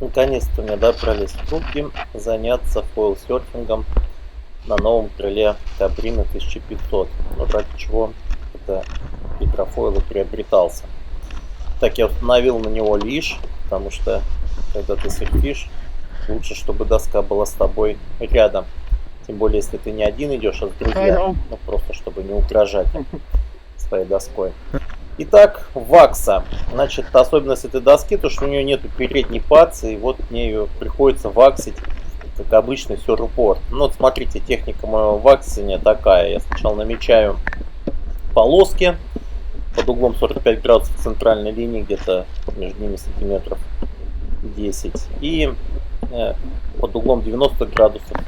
Наконец-то мне добрались руки заняться фойл-серфингом на новом крыле Кабрина 1500. Ну, ради чего это гидрофойл и приобретался. Так, я установил на него лиш, потому что, когда ты серфишь, лучше, чтобы доска была с тобой рядом. Тем более, если ты не один идешь, а с друзьями. Ну, просто, чтобы не угрожать им своей доской. Итак, вакса. Значит, особенность этой доски, то что у нее нету передней пацы, и вот мне ее приходится ваксить, как обычный сюрпорт. Ну вот смотрите, техника моего ваксения такая. Я сначала намечаю полоски под углом 45 градусов центральной линии, где-то между ними сантиметров 10. И под углом 90 градусов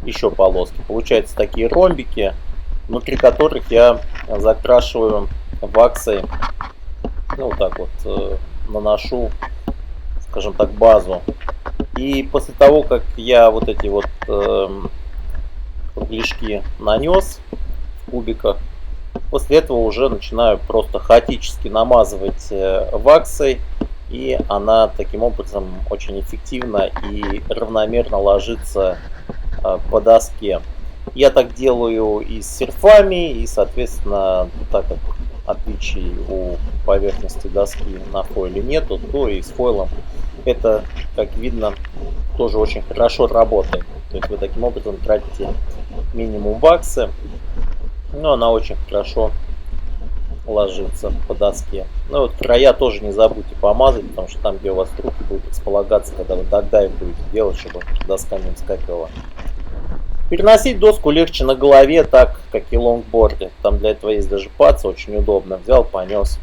еще полоски. Получаются такие ромбики, внутри которых я закрашиваю ваксой, ну вот так вот наношу, скажем так, базу. И после того, как я вот эти вот кругляшки нанес в кубиках, после этого уже начинаю просто хаотически намазывать ваксой, и она таким образом очень эффективно и равномерно ложится по доске. Я так делаю и с серфами, и, соответственно, так как отличий у поверхности доски на фойле нету, то и с фойлом это, как видно, тоже очень хорошо работает. То есть вы таким образом тратите минимум ваксы, но она очень хорошо ложится по доске. Ну вот края тоже не забудьте помазать, потому что там, где у вас руки будут располагаться, когда вы дагдайв будете делать, чтобы доска не вскакивала. Переносить доску легче на голове, так как и лонгборде. Там для этого есть даже паца, очень удобно. Взял, понес.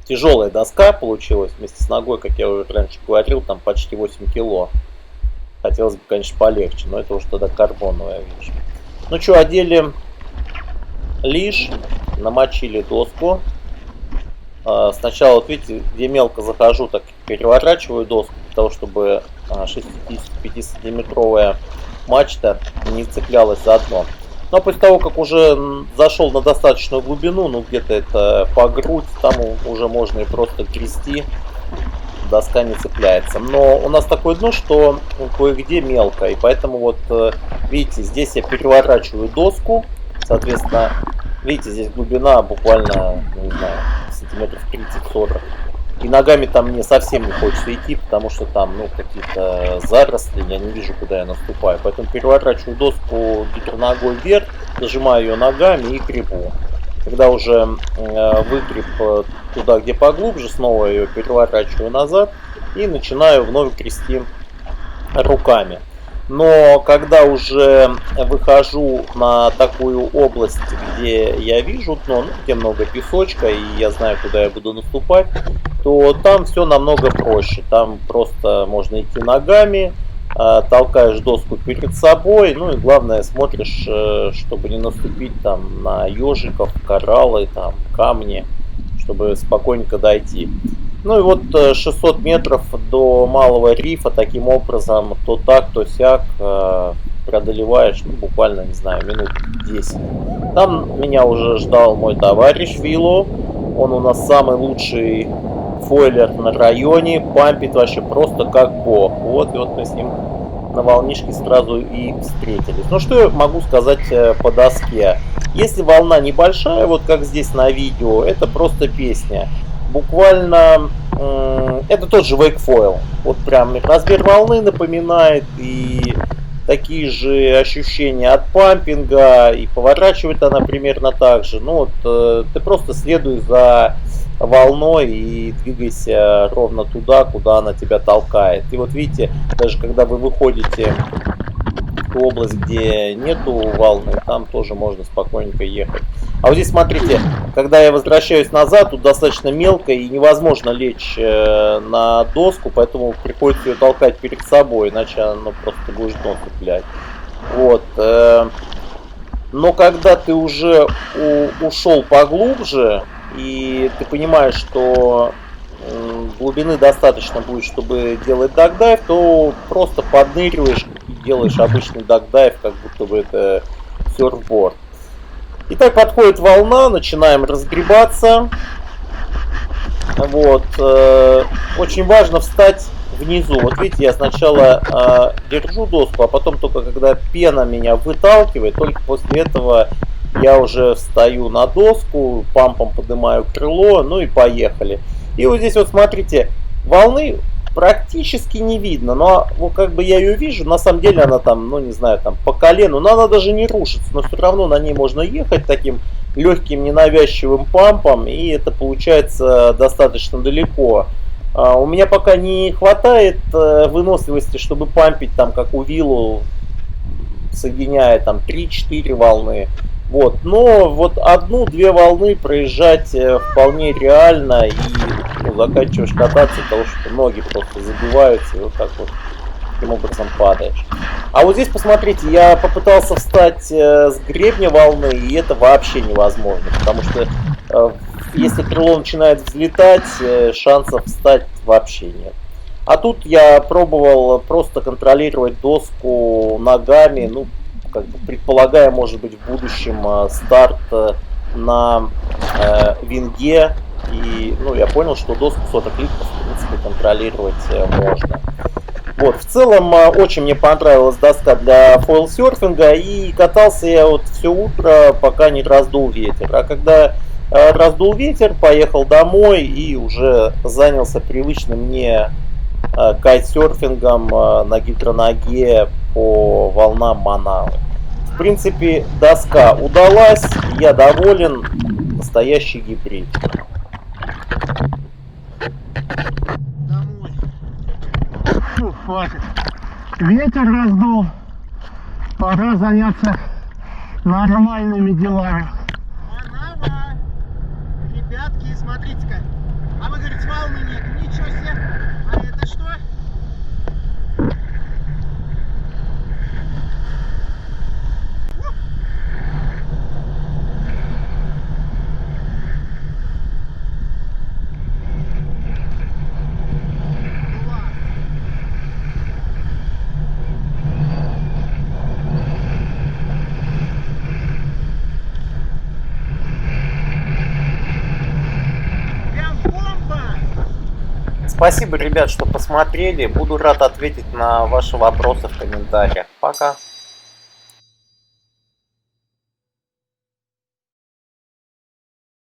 Тяжелая доска получилась вместе с ногой, как я уже раньше говорил, там почти 8 кило. Хотелось бы, конечно, полегче, но это уже тогда карбоновая вещь. Ну что, одели лиш, намочили доску. Сначала, вот видите, где мелко захожу, так переворачиваю доску, для того, чтобы 65-сантиметровая мачта не цеплялась за дно. Но после того, как уже зашел на достаточную глубину, ну где-то это по грудь, там уже можно и просто грести, доска не цепляется. Но у нас такое дно, что кое-где мелко, и поэтому вот, видите, здесь я переворачиваю доску, соответственно, видите, здесь глубина буквально, не знаю, сантиметров 30-40. И ногами там мне совсем не хочется идти, потому что там, ну, какие-то заросли, я не вижу, куда я наступаю. Поэтому переворачиваю доску гидроногой вверх, зажимаю ее ногами и гребу. Когда уже выгреб туда, где поглубже, снова ее переворачиваю назад и начинаю вновь грести руками. Но когда уже выхожу на такую область, где я вижу дно, ну, где много песочка, и я знаю, куда я буду наступать, то там все намного проще. Там просто можно идти ногами, толкаешь доску перед собой, ну и главное смотришь, чтобы не наступить там на ежиков, кораллы, там, камни, чтобы спокойненько дойти. Ну и вот 600 метров до малого рифа таким образом то так, то сяк преодолеваешь, ну, буквально, не знаю, минут 10. Там меня уже ждал мой товарищ Вилло. Он у нас самый лучший фойлер на районе, пампит вообще просто как бог. Вот, и вот мы с ним на волнишке сразу и встретились. Ну что я могу сказать по доске? Если волна небольшая, вот как здесь на видео, это просто песня. Буквально это тот же вейкфойл. Вот прям размер волны напоминает, и такие же ощущения от пампинга, и поворачивает она примерно так же. Ну вот ты просто следуй за волной и двигайся ровно туда, куда она тебя толкает. И вот видите, даже когда вы выходите в ту область, где нету волны, там тоже можно спокойненько ехать. А вот здесь смотрите, когда я возвращаюсь назад, тут достаточно мелко и невозможно лечь на доску, поэтому приходится ее толкать перед собой, иначе оно просто будешь дно цеплять. Вот. Но когда ты уже ушел поглубже, и ты понимаешь, что глубины достаточно будет, чтобы делать дагдайв, то просто подныриваешь и делаешь обычный дагдайв, как будто бы это серфборд. Итак, подходит волна, начинаем разгребаться. Вот. очень важно встать внизу. Вот видите, я сначала держу доску, а потом только когда пена меня выталкивает, только после этого я уже встаю на доску, пампом поднимаю крыло, ну и поехали. И вот здесь вот смотрите, волны практически не видно, но вот как бы я ее вижу, на самом деле она там, ну не знаю, там по колену, но она даже не рушится, но все равно на ней можно ехать таким легким ненавязчивым пампом, и это получается достаточно далеко. У меня пока не хватает выносливости, чтобы пампить там, как у Виллу, соединяя там 3-4 волны. Вот. Но вот одну-две волны проезжать вполне реально, и ну, заканчиваешь кататься, потому что ноги просто забиваются, и вот так вот таким образом падаешь. А вот здесь посмотрите, я попытался встать с гребня волны, и это вообще невозможно, потому что если крыло начинает взлетать, шансов встать вообще нет. А тут я пробовал просто контролировать доску ногами, ну, как бы предполагая, может быть, в будущем старт на винге. И ну, я понял, что доску сотоклипов, в принципе, контролировать можно. Вот, в целом, очень мне понравилась доска для фойл-серфинга, и катался я вот все утро, пока не раздул ветер. А когда раздул ветер, поехал домой и уже занялся привычным мне кайтсерфингом на гидроноге по волнам Манавы. В принципе, доска удалась, я доволен, настоящий гибрид. Домой. Фу, хватит. Ветер раздул. Пора заняться нормальными делами. Манава! Ребятки, смотрите-ка. А вы говорите, волны нет. Ничего себе. А это что? Спасибо, ребят, что посмотрели. Буду рад ответить на ваши вопросы в комментариях. Пока.